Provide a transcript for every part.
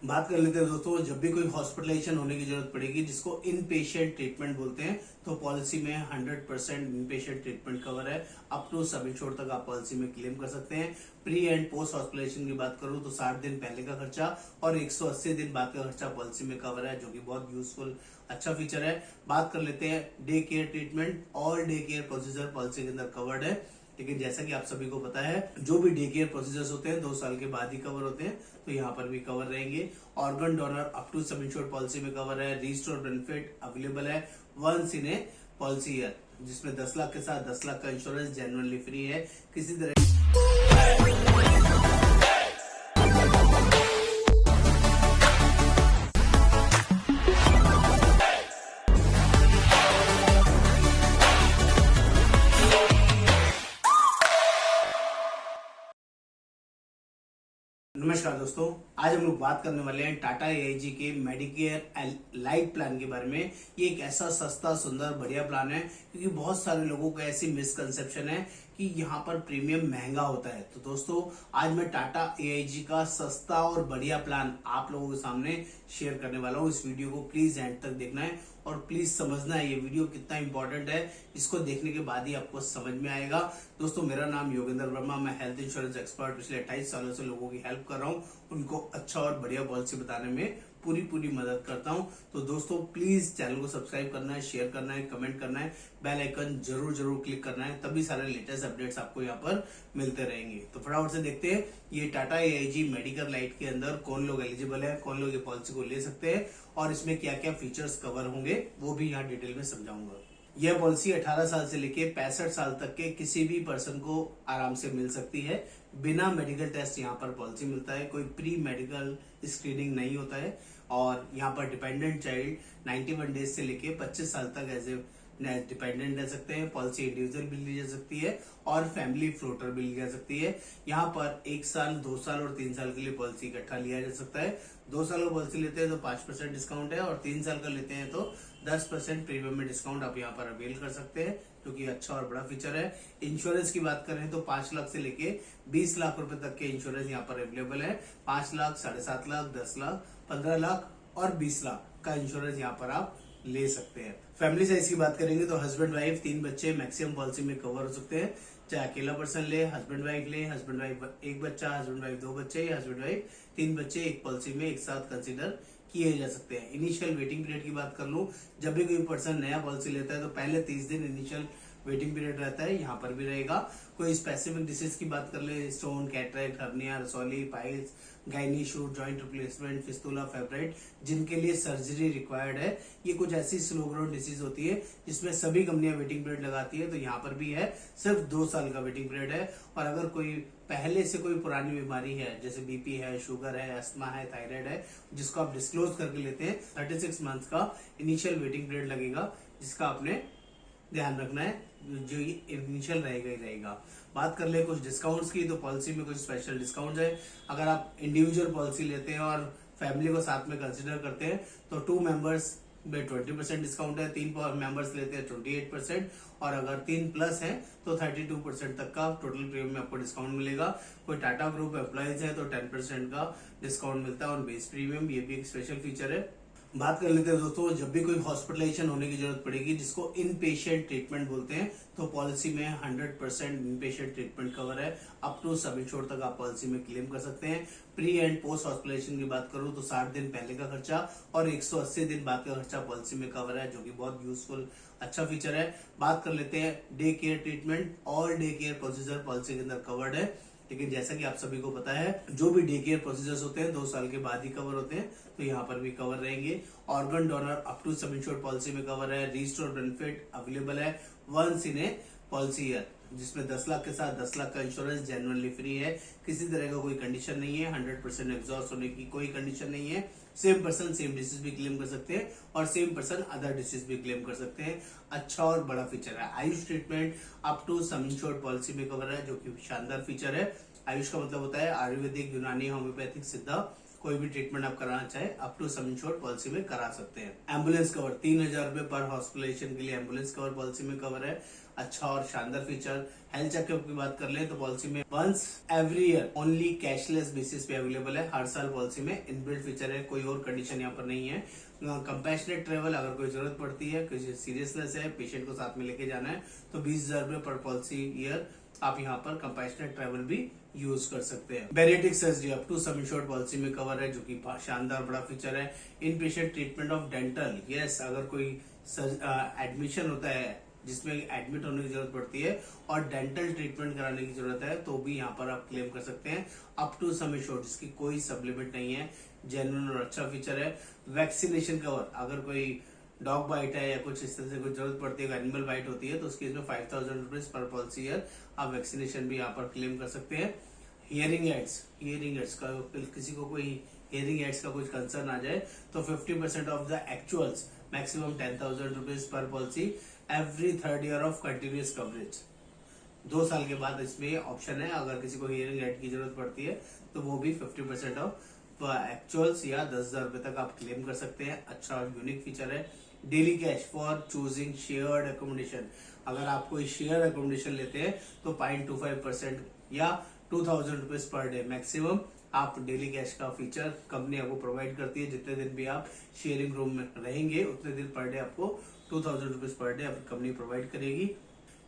बात कर लेते हैं दोस्तों, जब भी कोई हॉस्पिटलाइजेशन होने की जरूरत पड़ेगी जिसको इन पेशेंट ट्रीटमेंट बोलते हैं, तो पॉलिसी में 100% इन पेशेंट ट्रीटमेंट कवर है। अप टू सब इंश्योर तक आप पॉलिसी में क्लेम कर सकते हैं। प्री एंड पोस्ट हॉस्पिटलाइजेशन की बात करूं तो 60 दिन पहले का खर्चा और 180 दिन बाद का खर्चा पॉलिसी में कवर है, जो कि बहुत यूजफुल अच्छा फीचर है। बात कर लेते हैं day care treatment. All day care procedure policy के अंदर कवर्ड है, लेकिन जैसा कि आप सभी को पता है जो भी डे केयर प्रोसीजर्स होते हैं 2 साल के बाद ही कवर होते हैं, तो यहाँ पर भी कवर रहेंगे। Organ donor up to sum insured policy में कवर है। रिस्टोर बेनिफिट अवेलेबल है once in a policy year, जिसमें 10 लाख के साथ 10 लाख का इंश्योरेंस जेन्युइनली फ्री है। किसी तरह नमस्कार दोस्तों, आज हम लोग बात करने वाले हैं टाटा एआईजी के मेडिकेयर लाइफ प्लान के बारे में। ये एक ऐसा सस्ता सुंदर बढ़िया प्लान है, क्योंकि बहुत सारे लोगों का ऐसी मिसकंसेप्शन है कि यहाँ पर प्रीमियम महंगा होता है। तो दोस्तों, आज मैं टाटा एआईजी का सस्ता और बढ़िया प्लान आप लोगों के सामने शेयर करने वाला हूँ। इस वीडियो को प्लीज एंड तक देखना है और प्लीज समझना है ये वीडियो कितना इंपॉर्टेंट है। इसको देखने के बाद ही आपको समझ में आएगा। दोस्तों, मेरा नाम योगेंद्र वर्मा, मैं हेल्थ इंश्योरेंस एक्सपर्ट पिछले 28 सालों से लोगों की हेल्प कर रहा हूँ, उनको अच्छा और बढ़िया पॉलिसी बताने में पूरी मदद करता हूं। तो दोस्तों, प्लीज चैनल को सब्सक्राइब करना है, शेयर करना है, कमेंट करना है, बेल आइकन जरूर क्लिक करना है, तभी सारे लेटेस्ट अपडेट्स आपको यहाँ पर मिलते रहेंगे। तो फटाफट से देखते हैं ये टाटा एआईजी मेडिकेयर लाइफ के अंदर कौन लोग एलिजिबल है, कौन लोग ये पॉलिसी को ले सकते हैं और इसमें क्या क्या फीचर्स कवर होंगे, वो भी यहाँ डिटेल में समझाऊंगा। यह पॉलिसी 18 साल से लेके 65 साल तक के किसी भी पर्सन को आराम से मिल सकती है। बिना मेडिकल टेस्ट यहाँ पर पॉलिसी मिलता है, कोई प्री मेडिकल स्क्रीनिंग नहीं होता है। और यहाँ पर डिपेंडेंट चाइल्ड 91 डेज से लेके 25 साल तक एज ए डिपेंडेंट रह सकते हैं। पॉलिसी इंडिविजुअल भी ली जा सकती है और फैमिली फ्लोटर भी ली जा सकती है। यहाँ पर 1 साल, 2 साल और 3 साल के लिए पॉलिसी इकट्ठा लिया जा सकता है। 2 साल का पॉलिसी लेते हैं तो 5% डिस्काउंट है और 3 साल का लेते हैं तो 10% प्रीमियम में डिस्काउंट आप यहाँ पर अवेल कर सकते हैं, जो कि अच्छा और बड़ा फीचर है। इंश्योरेंस की बात करें तो 5 लाख से लेके 20 लाख रुपए तक के इंश्योरेंस यहाँ पर अवेलेबल है। 5 लाख, 7.5 लाख, 10 लाख, 15 लाख और 20 लाख का इंश्योरेंस यहाँ पर आप ले सकते हैं। फैमिली साइज की बात करेंगे तो हस्बैंड वाइफ 3 बच्चे मैक्सिमम पॉलिसी में कवर हो सकते हैं। चाहे अकेला पर्सन ले, हस्बैंड वाइफ ले, हस्बैंड वाइफ 1 बच्चा, हस्बैंड वाइफ 2 बच्चे या हस्बैंड वाइफ 3 बच्चे एक पॉलिसी में एक साथ कंसिडर किए जा सकते हैं। इनिशियल वेटिंग पीरियड की बात कर लूं, जब भी कोई पर्सन नया पॉलिसी लेता है तो पहले 30 दिन इनिशियल वेटिंग पीरियड रहता है, यहाँ पर भी रहेगा। कोई स्पेसिफिक डिसीज की बात कर ले, स्टोन, कैटरेक्ट, हर्निया, रसौली, piles, gynae issue, joint replacement, fistula, fibroid, जिनके लिए सर्जरी रिक्वायर्ड है, ये कुछ ऐसी स्लो ग्रोन डिसीज होती है जिसमें सभी कंपनियां वेटिंग पीरियड लगाती है, तो यहाँ पर भी है सिर्फ 2 साल का वेटिंग पीरियड है। और अगर कोई पहले से कोई पुरानी बीमारी है, जैसे बीपी है, शुगर है, अस्थमा है, थायराइड है, जिसको आप डिस्क्लोज करके लेते हैं, 36 मंथ का इनिशियल वेटिंग पीरियड लगेगा, जिसका आपने ध्यान रखना है। जो ये इनिशियल रहेगा ही रहेगा। बात कर ले कुछ डिस्काउंट्स की, तो पॉलिसी में कुछ स्पेशल डिस्काउंट है। अगर आप इंडिविजुअल पॉलिसी लेते हैं और फैमिली को साथ में कंसिडर करते हैं तो 2 मेंबर्स में 20% डिस्काउंट है। 3 मेंबर्स लेते हैं 28% और अगर 3 प्लस है तो 32% तक का टोटल प्रीमियम में आपको डिस्काउंट मिलेगा। कोई टाटा ग्रुप एम्प्लॉइज है तो 10% का डिस्काउंट मिलता है ऑन बेस प्रीमियम, ये भी एक स्पेशल फीचर है। बात कर लेते हैं दोस्तों, जब भी कोई हॉस्पिटलाइजेशन होने की जरूरत पड़ेगी जिसको इन पेशेंट ट्रीटमेंट बोलते हैं, तो पॉलिसी में 100% इन पेशेंट ट्रीटमेंट कवर है। अप टू सब इंश्योर तक आप पॉलिसी में क्लेम कर सकते हैं। प्री एंड पोस्ट हॉस्पिटलाइजेशन की बात करूं तो 60 दिन पहले का खर्चा और 180 दिन बाद का खर्चा पॉलिसी में कवर है, जो कि बहुत यूजफुल अच्छा फीचर है। बात कर लेते हैं day care treatment. All day care procedure policy के अंदर कवर्ड है, लेकिन जैसा कि आप सभी को पता है जो भी डे केयर प्रोसीजर्स होते हैं 2 साल के बाद ही कवर होते हैं, तो यहाँ पर भी कवर रहेंगे। Organ donor up to sum insured policy में कवर है। रिस्टोर बेनिफिट अवेलेबल है once in a policy year, जिसमें 10 लाख के साथ 10 लाख का इंश्योरेंस जेन्युइनली फ्री है। किसी तरह का कोई कंडीशन नहीं है, 100% एग्जॉस्ट होने की कोई कंडीशन नहीं है। सेम पर्सन सेम डिसीज भी क्लेम कर सकते हैं और सेम पर्सन अदर डिसीज भी क्लेम कर सकते हैं। अच्छा और बड़ा फीचर है। Ayush treatment up to sum insured policy में कवर है, जो कि शानदार फीचर है। आयुष का मतलब होता है आयुर्वेदिक, यूनानी, होम्योपैथिक, सिद्धा, कोई भी ट्रीटमेंट आप कराना चाहे up to sum insured policy में करा सकते हैं। एम्बुलेंस कवर 3000 रुपए पर हॉस्पिटलाइजेशन के लिए एम्बुलेंस कवर पॉलिसी में कवर है। अच्छा और शानदार फीचर। हेल्थ चेकअप की बात कर ले तो पॉलिसी में once every year only cashless basis पे अवेलेबल है। हर साल पॉलिसी में इनबिल्ट फीचर है, कोई और कंडीशन यहाँ पर नहीं है। कंपैशनेट ट्रेवल, अगर कोई जरूरत पड़ती है, किसी सीरियसनेस है, पेशेंट को साथ में लेके जाना है, तो 20,000 रुपए पर पॉलिसी ईयर आप यहाँ पर कंपैशनेट ट्रेवल भी यूज कर सकते हैं। Bariatric surgery up to sum insured policy में कवर है, जो कि शानदार बड़ा फीचर है। In patient treatment of dental, yes, अगर कोई एडमिशन होता है जिसमें एडमिट होने की जरूरत पड़ती है और डेंटल ट्रीटमेंट कराने की जरूरत है, तो भी यहाँ पर आप क्लेम कर सकते हैं अप टू सम इंश्योर्ड, जिसकी कोई सब लिमिट नहीं है। जेन्युइन और अच्छा फीचर है। वैक्सीनेशन कवर, अगर कोई डॉग बाइट है या कुछ इस तरह से कुछ जरूरत पड़ती है, एनिमल बाइट होती है, तो उसके इसमें 5,000 रुपीज पर पॉलिसी ईयर आप वैक्सीनेशन भी यहाँ पर क्लेम कर सकते हैं। हियरिंग एड्स का, किसी को कोई हियरिंग एड्स का कुछ कंसर्न आ जाए तो 50% of the actuals, maximum 10,000 rupees per policy every third year of continuous coverage. 2 साल के बाद इसमें ऑप्शन है, अगर किसी को हियरिंग एड की जरूरत पड़ती है तो वो भी 50% ऑफ एक्चुअल्स या 10,000 रुपए तक आप क्लेम कर सकते हैं। अच्छा और यूनिक फीचर है। Daily cash for choosing shared accommodation, अगर आप कोई शेयर एकोमोडेशन लेते हैं तो 0.25% या 2,000 रुपीज पर डे मैक्सिमम आप डेली कैश का फीचर कंपनी आपको प्रोवाइड करती है। जितने दिन भी आप शेयरिंग रूम में रहेंगे उतने दिन पर डे आपको 2,000 रुपीज पर डे आपकी कंपनी प्रोवाइड करेगी।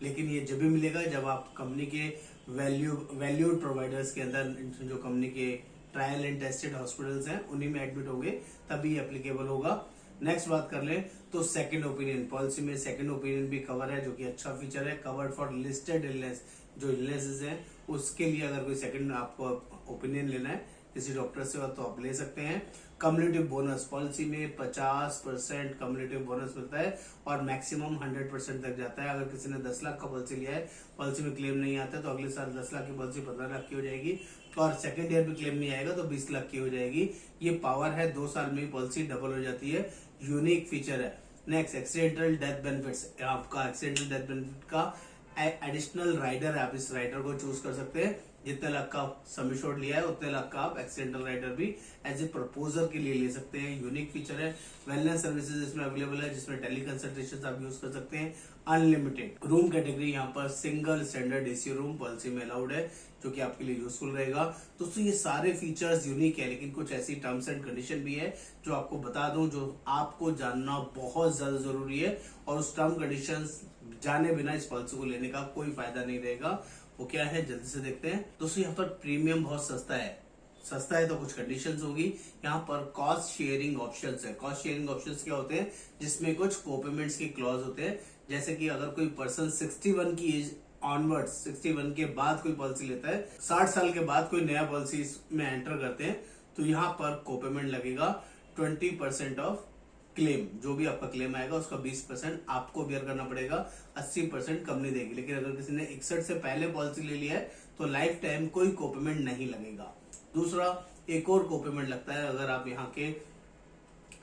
लेकिन ये जब भी मिलेगा जब आप कंपनी के वैल्यूड प्रोवाइडर्स के अंदर, जो कंपनी के ट्रायल एंड टेस्टेड हॉस्पिटल्स हैं उन्हीं में एडमिट होंगे, तभी एप्लीकेबल होगा। नेक्स्ट बात कर लें तो सेकंड ओपिनियन, पॉलिसी में सेकंड ओपिनियन भी कवर है, जो कि अच्छा फीचर है। कवर्ड फॉर लिस्टेड इलनेस, जो इलनेसेस हैं उसके लिए अगर कोई सेकंड आपको ओपिनियन लेना है किसी डॉक्टर से तो आप ले सकते हैं। कम्युनिटिव बोनस, पॉलिसी में 50% कम्युनिटिव बोनस मिलता है और मैक्सिमम 100% तक जाता है। अगर किसी ने 10 लाख का पॉलिसी लिया है, पॉलिसी में क्लेम नहीं आता है, तो अगले साल 10 लाख की पॉलिसी 15 लाख की हो जाएगी और सेकंड ईयर में क्लेम नहीं आएगा तो 20 लाख की हो जाएगी। ये पावर है, 2 साल में पॉलिसी डबल हो जाती है। यूनिक फीचर है। नेक्स्ट, एक्सीडेंटल डेथ बेनिफिट्स, आपका एक्सीडेंटल डेथ बेनिफिट का एडिशनल राइडर है, आप इस राइडर को चूज कर सकते हैं। जितने लाख का सम एश्योर्ड लिया है उतने लाख का आप एक्सीडेंटल राइडर भी एज ए प्रपोजर के लिए ले सकते हैं। यूनिक फीचर है। वेलनेस सर्विसेज इसमें अवेलेबल है, जिसमें टेली कंसल्टेशन आप यूज कर सकते हैं। अनलिमिटेड रूम कैटेगरी, यहाँ पर single standard AC room policy में अलाउड है, जो कि आपके लिए यूजफुल रहेगा। दोस्तों ये सारे फीचर्स यूनिक है, लेकिन कुछ ऐसी टर्म्स एंड कंडीशन भी है जो आपको बता दूं, जो आपको जानना बहुत ज्यादा जरूरी है। और उस टर्म कंडीशंस जाने बिना इस पॉलिसी को लेने का कोई फायदा नहीं रहेगा। वो क्या है जल्दी से देखते हैं। दोस्तों यहाँ पर प्रीमियम बहुत सस्ता है। सस्ता है तो कुछ कंडीशंस होगी। यहाँ पर कॉस्ट शेयरिंग ऑप्शंस है। कॉस्ट शेयरिंग ऑप्शंस क्या होते हैं, जिसमें कुछ कोपेमेंट्स के क्लॉज होते हैं। जैसे कि अगर कोई पर्सन 61 की एज ऑनवर्ड्स, 61 के बाद कोई पॉलिसी लेता है, 60 साल के बाद कोई नया पॉलिसी में एंटर करते हैं, तो यहाँ पर कोपेमेंट लगेगा 20% ऑफ क्लेम। जो भी आपका क्लेम आएगा उसका 20% आपको बेयर करना पड़ेगा, 80% कंपनी देगी। लेकिन अगर किसी ने 61 से पहले पॉलिसी ले लिया है तो लाइफ टाइम कोई कोपेमेंट नहीं लगेगा। दूसरा, एक और कोपेमेंट लगता है अगर आप यहाँ के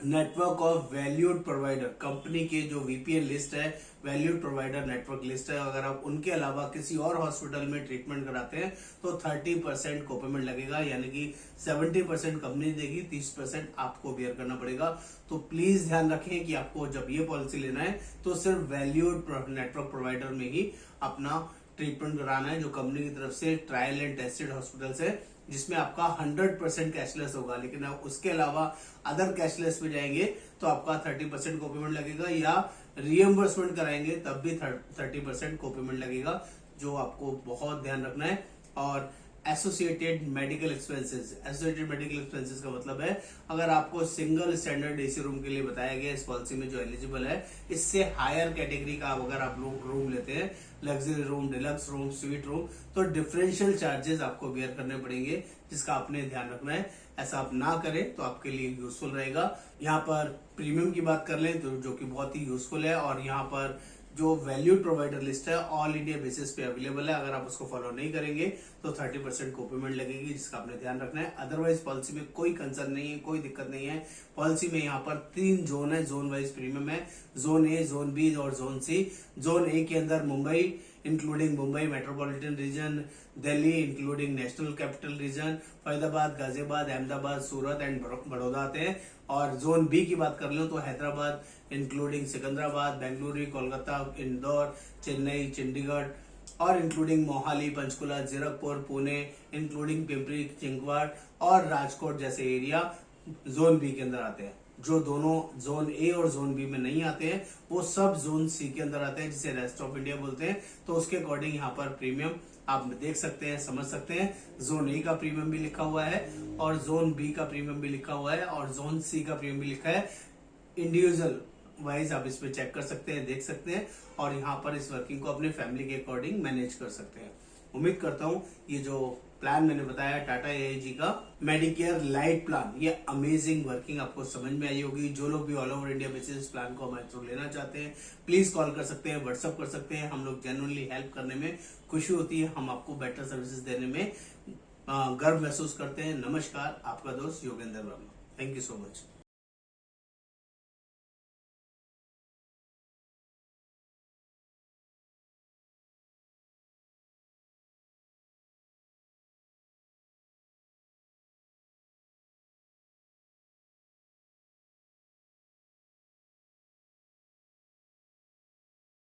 network of valued provider, company के जो वीपीएन लिस्ट है, वैल्यूड प्रोवाइडर नेटवर्क लिस्ट है, अगर आप उनके अलावा किसी और हॉस्पिटल में ट्रीटमेंट कराते हैं तो 30% कोपेमेंट लगेगा। यानी कि 70% कंपनी देगी, 30% आपको बेयर करना पड़ेगा। तो प्लीज ध्यान रखें कि आपको जब ये पॉलिसी लेना है तो सिर्फ वैल्यूड नेटवर्क प्रोवाइडर में ही अपना ट्रीटमेंट कराना है, जो कंपनी की तरफ से ट्रायल एंड टेस्टेड हॉस्पिटल्स है, जिसमें आपका 100% कैशलेस होगा। लेकिन आप उसके अलावा अदर कैशलेस पे जाएंगे तो आपका 30% कोपेमेंट लगेगा, या रिएम्बर्समेंट कराएंगे तब भी 30% कोपेमेंट लगेगा, जो आपको बहुत ध्यान रखना है। और associated medical expenses, associated medical expenses का मतलब है अगर आपको सिंगल स्टैंडर्ड एसी रूम के लिए बताया गया इस पॉलिसी में जो एलिजिबल है, इससे हायर कैटेगरी का अगर आप रूम लेते हैं, luxury room, deluxe room, suite room, तो डिफरेंशियल चार्जेस आपको बेयर करने पड़ेंगे, जिसका आपने ध्यान रखना है। ऐसा आप ना करें तो आपके लिए यूजफुल रहेगा। यहाँ पर प्रीमियम की बात कर लें तो जो कि बहुत ही यूजफुल है, और यहाँ पर जो वैल्यूड प्रोवाइडर लिस्ट है ऑल इंडिया बेसिस पे अवेलेबल है। अगर आप उसको फॉलो नहीं करेंगे तो 30% कोपेमेंट लगेगी, जिसका आपने ध्यान रखना है। अदरवाइज पॉलिसी में कोई कंसर्न नहीं है, कोई दिक्कत नहीं है। पॉलिसी में यहाँ पर 3 जोन है, जोन वाइज प्रीमियम है, जोन ए, जोन बी और जोन सी। जोन ए के अंदर Mumbai, including Mumbai metropolitan region, Delhi including national capital region, Faridabad, Ghaziabad, Ahmedabad, Surat and Baroda आते हैं। और जोन बी की बात कर लो तो हैदराबाद इंक्लूडिंग सिकंदराबाद, बेंगलुरु, कोलकाता, इंदौर, चेन्नई, चंडीगढ़ और इंक्लूडिंग मोहाली, पंचकुला, जीरकपुर, पुणे इंक्लूडिंग पिंपरी चिंचवड और राजकोट जैसे एरिया जोन बी के अंदर आते हैं। जो दोनों जोन ए और जोन बी में नहीं आते हैं वो सब जोन सी के अंदर आते हैं, जिसे रेस्ट ऑफ इंडिया बोलते हैं। तो उसके अकॉर्डिंग यहाँ पर प्रीमियम आप देख सकते हैं, समझ सकते हैं। जोन ए का प्रीमियम भी लिखा हुआ है और जोन बी का प्रीमियम भी लिखा हुआ है और जोन सी का प्रीमियम भी लिखा है। इंडिविजुअल वाइज आप इस पे चेक कर सकते हैं, देख सकते हैं और यहाँ पर इस वर्किंग को अपने फैमिली के अकॉर्डिंग मैनेज कर सकते हैं। उम्मीद करता हूँ ये जो प्लान मैंने बताया टाटा एआईजी का मेडिकेयर लाइट प्लान, ये अमेजिंग वर्किंग आपको समझ में आई होगी। जो लोग भी ऑल ओवर इंडिया बेसिस इस प्लान को हमारे थ्रू लेना चाहते हैं प्लीज कॉल कर सकते हैं, व्हाट्सअप कर सकते हैं। हम लोग जेन्युइनली हेल्प करने में खुशी होती है, हम आपको बेटर सर्विसेज देने में गर्व महसूस करते हैं। नमस्कार, आपका दोस्त Yogendra Verma. Thank you so much.